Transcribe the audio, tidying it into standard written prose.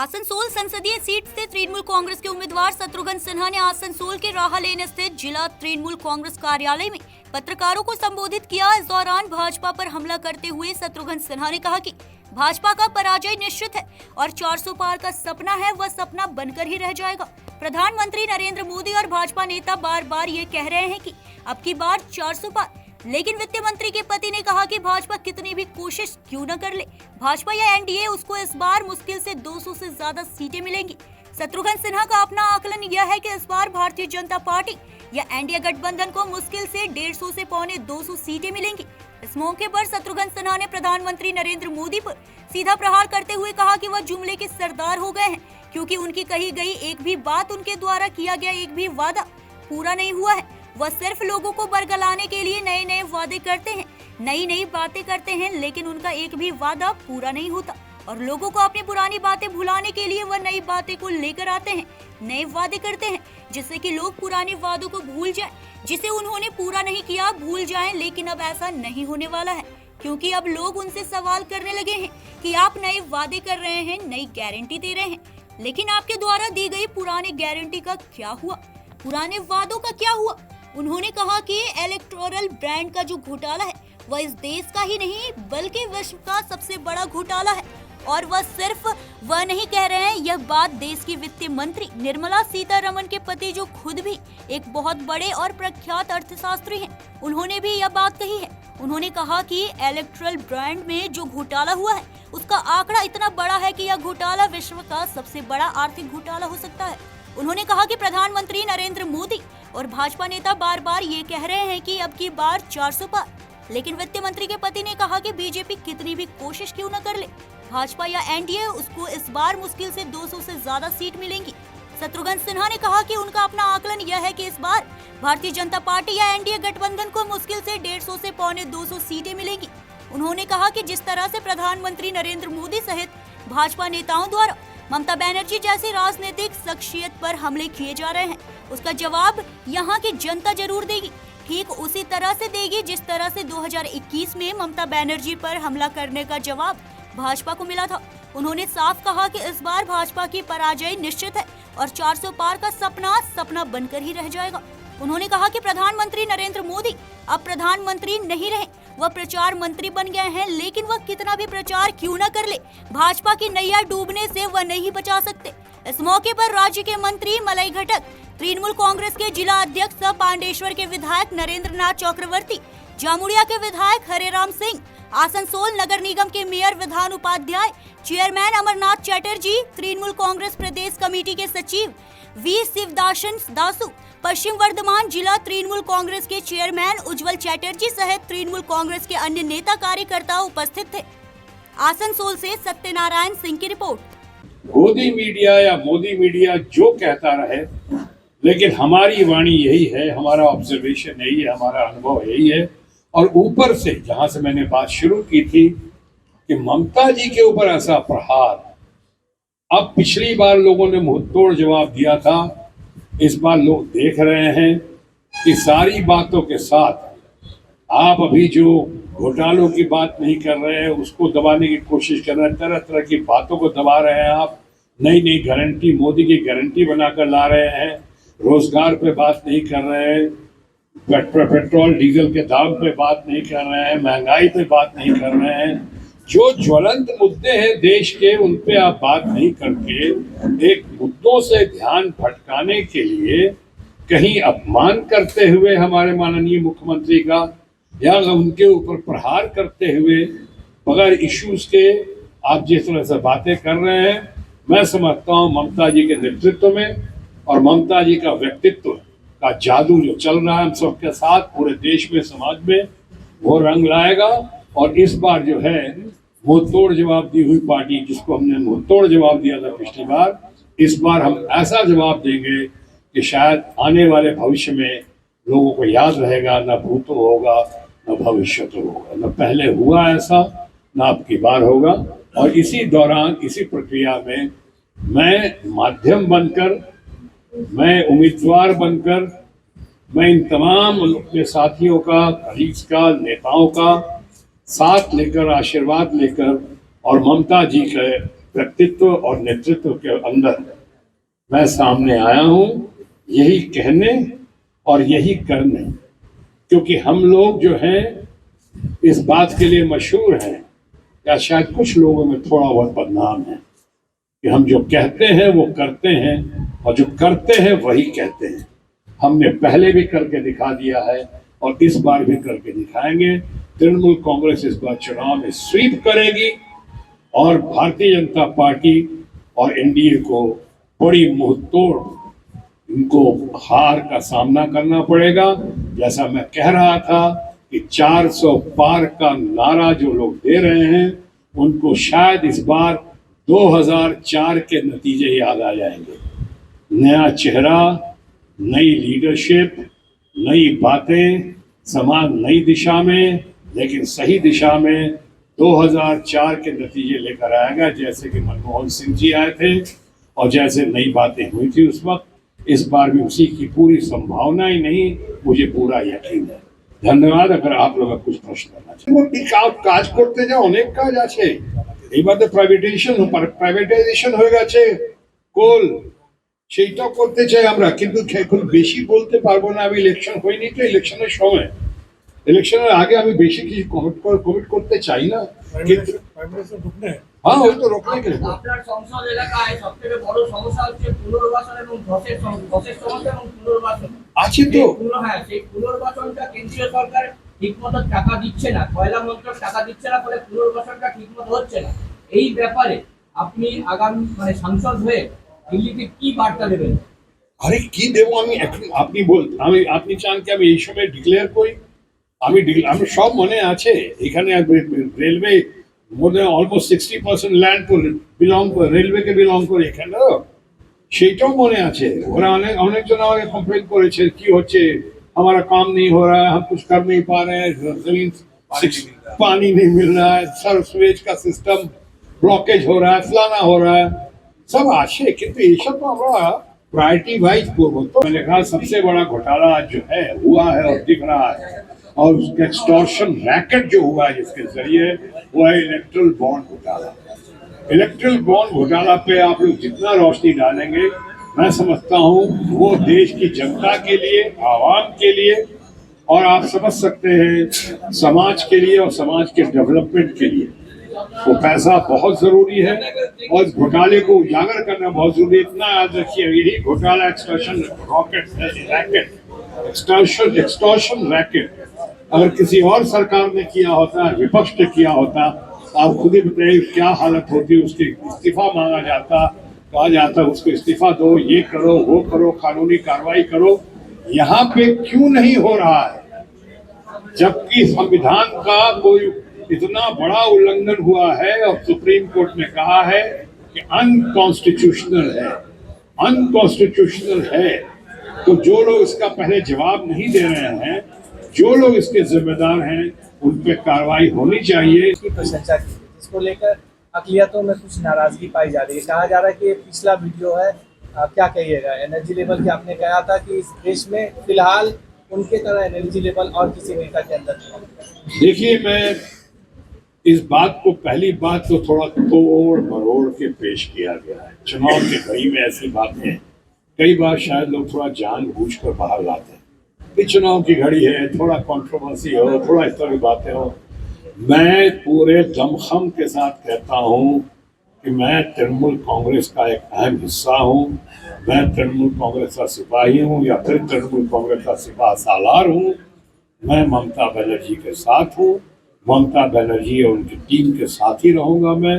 आसनसोल संसदीय सीट से तृणमूल कांग्रेस के उम्मीदवार शत्रुघ्न सिन्हा ने आसनसोल के राहा लेन स्थित जिला तृणमूल कांग्रेस कार्यालय में पत्रकारों को संबोधित किया। इस दौरान भाजपा पर हमला करते हुए शत्रुघ्न सिन्हा ने कहा कि भाजपा का पराजय निश्चित है और 400 पार का सपना है, वह सपना बनकर ही रह जाएगा। प्रधानमंत्री नरेंद्र मोदी और भाजपा नेता बार बार ये कह रहे हैं कि अब की बार 400 पार, लेकिन वित्त मंत्री के पति ने कहा कि भाजपा कितनी भी कोशिश क्यों न कर ले, भाजपा या एनडीए उसको इस बार मुश्किल से 200 से ज्यादा सीटें मिलेंगी। शत्रुघ्न सिन्हा का अपना आकलन यह है कि इस बार भारतीय जनता पार्टी या एनडीए गठबंधन को मुश्किल से 150 से 200 सीटें मिलेंगी। इस मौके पर शत्रुघ्न सिन्हा ने प्रधानमंत्री नरेंद्र मोदी पर सीधा प्रहार करते हुए कहा कि वह जुमले के सरदार हो गए हैं, क्योंकि उनकी कही गई एक भी बात, उनके द्वारा किया गया एक भी वादा पूरा नहीं हुआ है। वह सिर्फ लोगों को बरगलाने के लिए नए नए वादे करते हैं, नई नई बातें करते हैं, लेकिन उनका एक भी वादा पूरा नहीं होता और लोगों को अपनी पुरानी बातें भुलाने के लिए वह नई बातें को लेकर आते हैं, नए वादे करते हैं, जिससे कि लोग पुराने वादों को भूल जाएं, जिसे उन्होंने पूरा नहीं किया भूल जाएं। लेकिन अब ऐसा नहीं होने वाला है, क्योंकि अब लोग उनसे सवाल करने लगे हैं कि आप नए वादे कर रहे हैं, नई गारंटी दे रहे हैं, लेकिन आपके द्वारा दी गई पुरानी गारंटी का क्या हुआ, पुराने वादों का क्या हुआ। उन्होंने कहा कि इलेक्टोरल बॉन्ड का जो घोटाला है वह इस देश का ही नहीं बल्कि विश्व का सबसे बड़ा घोटाला है, और वह सिर्फ वह नहीं कह रहे हैं, यह बात देश की वित्त मंत्री निर्मला सीतारमण के पति, जो खुद भी एक बहुत बड़े और प्रख्यात अर्थशास्त्री हैं, उन्होंने भी यह बात कही है। उन्होंने कहा कि इलेक्टोरल बॉन्ड में जो घोटाला हुआ है उसका आंकड़ा इतना बड़ा है कि यह घोटाला विश्व का सबसे बड़ा आर्थिक घोटाला हो सकता है। उन्होंने कहा कि प्रधानमंत्री नरेंद्र मोदी और भाजपा नेता बार बार ये कह रहे हैं कि अब की बार 400 पार, लेकिन वित्त मंत्री के पति ने कहा कि बीजेपी कितनी भी कोशिश क्यों न कर ले, भाजपा या एनडीए उसको इस बार मुश्किल से 200 से ज्यादा सीट मिलेंगी। शत्रुघ्न सिन्हा ने कहा कि उनका अपना आकलन यह है कि इस बार भारतीय जनता पार्टी या एनडीए गठबंधन को मुश्किल से 150 से 200 सीटें मिलेंगी। उन्होंने कहा कि जिस तरह से प्रधानमंत्री नरेंद्र मोदी सहित भाजपा नेताओं द्वारा ममता बनर्जी जैसी राजनीतिक शख्सियत पर हमले किए जा रहे हैं, उसका जवाब यहाँ की जनता जरूर देगी, ठीक उसी तरह से देगी जिस तरह से 2021 में ममता बनर्जी पर हमला करने का जवाब भाजपा को मिला था। उन्होंने साफ कहा कि इस बार भाजपा की पराजय निश्चित है और 400 पार का सपना बनकर ही रह जाएगा। उन्होंने कहा कि प्रधानमंत्री नरेंद्र मोदी अब प्रधानमंत्री नहीं रहे, वह प्रचार मंत्री बन गए हैं, लेकिन वह कितना भी प्रचार क्यों न कर ले, भाजपा की नैया डूबने से वह नहीं बचा सकते। इस मौके पर राज्य के मंत्री मलय घटक, तृणमूल कांग्रेस के जिला अध्यक्ष पांडेश्वर के विधायक नरेंद्र नाथ चक्रवर्ती, जामुड़िया के विधायक हरेराम सिंह, आसनसोल नगर निगम के मेयर विधान उपाध्याय, चेयरमैन अमरनाथ चटर्जी, तृणमूल कांग्रेस प्रदेश कमेटी के सचिव वी शिवदासन दासु, पश्चिम वर्धमान जिला तृणमूल कांग्रेस के चेयरमैन उज्जवल चटर्जी सहित तृणमूल कांग्रेस के अन्य नेता कार्यकर्ता उपस्थित थे। आसनसोल से सत्यनारायण सिंह की रिपोर्ट। गोदी मीडिया या मोदी मीडिया जो कहता रहे, लेकिन हमारी वाणी यही है, हमारा ऑब्जर्वेशन यही है, हमारा अनुभव यही है। और ऊपर से जहां से मैंने बात शुरू की थी कि ममता जी के ऊपर ऐसा प्रहार, अब पिछली बार लोगों ने मुंहतोड़ जवाब दिया था, इस बार लोग देख रहे हैं कि सारी बातों के साथ आप अभी जो घोटालों की बात नहीं कर रहे हैं उसको दबाने की कोशिश कर रहे हैं, तरह तरह की बातों को दबा रहे हैं, आप नई नई गारंटी, मोदी की गारंटी बनाकर ला रहे हैं, रोजगार पे बात नहीं कर रहे हैं, पेट्रोल डीजल के दाम पे बात नहीं कर रहे हैं, महंगाई पे बात नहीं कर रहे हैं, जो ज्वलंत मुद्दे हैं देश के उन पे आप बात नहीं करके एक मुद्दों से ध्यान भटकाने के लिए कहीं अपमान करते हुए हमारे माननीय मुख्यमंत्री का या उनके ऊपर प्रहार करते हुए बगैर इश्यूज के आप जिस तरह से बातें कर रहे हैं, मैं समझता हूँ ममता जी के नेतृत्व में और ममता जी का व्यक्तित्व का जादू जो चल रहा है हम सबके साथ पूरे देश में, समाज में, वो रंग लाएगा। और इस बार जो है मुंहतोड़ जवाब दी हुई पार्टी, जिसको हमने मुंहतोड़ जवाब दिया था पिछली बार, इस बार हम ऐसा जवाब देंगे कि शायद आने वाले भविष्य में लोगों को याद रहेगा, न भूतो होगा न भविष्य तो होगा, न पहले हुआ ऐसा न अब की बार होगा। और इसी दौरान, इसी प्रक्रिया में मैं माध्यम बनकर, मैं उम्मीदवार बनकर, मैं इन तमाम अपने साथियों का, कलीग्स का, नेताओं का साथ लेकर, आशीर्वाद लेकर और ममता जी के व्यक्तित्व और नेतृत्व के अंदर मैं सामने आया हूं, यही कहने और यही करने, क्योंकि हम लोग जो हैं इस बात के लिए मशहूर हैं, या शायद कुछ लोगों में थोड़ा बहुत बदनाम है, कि हम जो कहते हैं वो करते हैं और जो करते हैं वही कहते हैं। हमने पहले भी करके दिखा दिया है और इस बार भी करके दिखाएंगे। तृणमूल कांग्रेस इस बार चुनाव में स्वीप करेगी और भारतीय जनता पार्टी और एनडीए को बड़ी मुंहतोड़ इनको हार का सामना करना पड़ेगा। जैसा मैं कह रहा था कि 400 पार का नारा जो लोग दे रहे हैं उनको शायद इस बार 2004 के नतीजे याद आ जाएंगे। नया चेहरा, नई लीडरशिप, नई बातें, समाज नई दिशा में, लेकिन सही दिशा में 2004 के नतीजे लेकर आएगा, जैसे कि मनमोहन सिंह जी आए थे और जैसे नई बातें हुई थी उस वक्त। इस बार भी उसी की पूरी संभावना ही नहीं, मुझे पूरा यकीन है। धन्यवाद। अगर आप लोग कुछ प्रश्न करना चाहें। কাজ করতে যা অনেক কাজ আছে, এইবার তো প্রাইভেটাইজেশন হয়ে গেছে, কোল সেইটাও করতে চাই আমরা, কিন্তু এখন বেশি বলতে পারবো না। আমি ইলেকশন হয়নি তো, ইলেকশনের সময়, ইলেকশনের আগে আমি বেশি কিছু কমিট করতে চাই না, কিন্তু হ্যাঁ ওই তো রোকনে গেলে। আপনার সংসদ এলাকায় সবথেকে বড় সমস্যা হচ্ছে পুনর্বাসন এবং ধসের সমস্যা এবং পুনর্বাসন আছে তো। হ্যাঁ, সেই পুনর্বাসনটা কেন্দ্রীয় সরকার ঠিকমতো টাকা দিচ্ছে না, কয়লা মন্ত্রক টাকা দিচ্ছে না, ফলে পুনর্বাসনটা ঠিকমতো হচ্ছে না। এই ব্যাপারে আপনি আগামী সাংসদ হয়ে দিল্লিতে কি বার্তা দেবেন? আরে কি দেবো আমি এখন, আপনি চান কি আমি এই সময় ডিক্লেয়ার করি? আমি সব মনে আছে। এখানে railway more than almost 60% land to belong to railway K belong করে এখানে, সেইটাও মনে আছে। ওরা অনেকজন আমাকে কমপ্লেন করেছে কি হচ্ছে, हमारा काम नहीं हो रहा है, हम कुछ कर नहीं पा रहे हैं, जमीन पानी नहीं मिल रहा है, सर्वेज का सिस्टम ब्लॉकेज हो रहा है, फलाना हो रहा है, सब आशे। किंतु ये सब तो हमारा प्रायोरिटी वाइज पूर्व। तो मैंने कहा सबसे बड़ा घोटाला जो है हुआ है और दिख रहा है, और उसका एक्सटॉर्शन रैकेट जो हुआ है जिसके जरिए वो है इलेक्ट्रल बॉन्ड घोटाला। इलेक्ट्रल बॉन्ड घोटाला पे आप लोग जितना रोशनी डालेंगे, मैं समझता हूँ वो देश की जनता के लिए, आवाम के लिए, और आप समझ सकते हैं समाज के लिए और समाज के डेवलपमेंट के लिए वो पैसा बहुत जरूरी है, और इस घोटाले को उजागर करना बहुत जरूरी है। इतना याद रखिए, यही घोटाला एक्सटॉर्शन रैकेट अगर किसी और सरकार ने किया होता, विपक्ष ने किया होता, आप खुद ही बताइए क्या हालत होती। उसके इस्तीफा मांगा जाता, कहा जाता उसको इस्तीफा दो, ये करो वो करो, कानूनी कार्रवाई करो। यहाँ पे क्यों नहीं हो रहा है, जबकि संविधान का कोई इतना बड़ा उल्लंघन हुआ है और सुप्रीम कोर्ट ने कहा है कि अनकॉन्स्टिट्यूशनल है। तो जो लोग इसका पहले जवाब नहीं दे रहे हैं, जो लोग इसके जिम्मेदार हैं, उन पे कार्रवाई होनी चाहिए। इसकी प्रशंसा की, इसको लेकर अकलियतों में कुछ नाराजगी पाई जा रही है। कहा जा रहा है कि ये पिछला वीडियो है, क्या कहिएगा? एनर्जी लेवल की आपने कहा था कि इस देश में फिलहाल उनके तरह एनर्जी लेवल और किसी नेता के अंदर नहीं। देखिए, मैं इस बात को, पहली बात तो थोड़ा तोड़ मरोड़ के पेश किया गया है। चुनाव की घड़ी में ऐसी बातें कई बार शायद लोग थोड़ा जानबूझकर बाहर लाते हैं कि चुनाव की घड़ी है, थोड़ा कंट्रोवर्सी हो, थोड़ा इस तरह की बातें हो। मैं पूरे दमखम के साथ कहता हूँ कि मैं तृणमूल कांग्रेस का एक अहम हिस्सा हूँ। मैं तृणमूल कांग्रेस का सिपाही हूँ, या फिर तृणमूल कांग्रेस का सिपा सालार हूँ। मैं ममता बनर्जी के साथ हूँ, ममता बनर्जी और उनकी टीम के साथ ही रहूँगा मैं।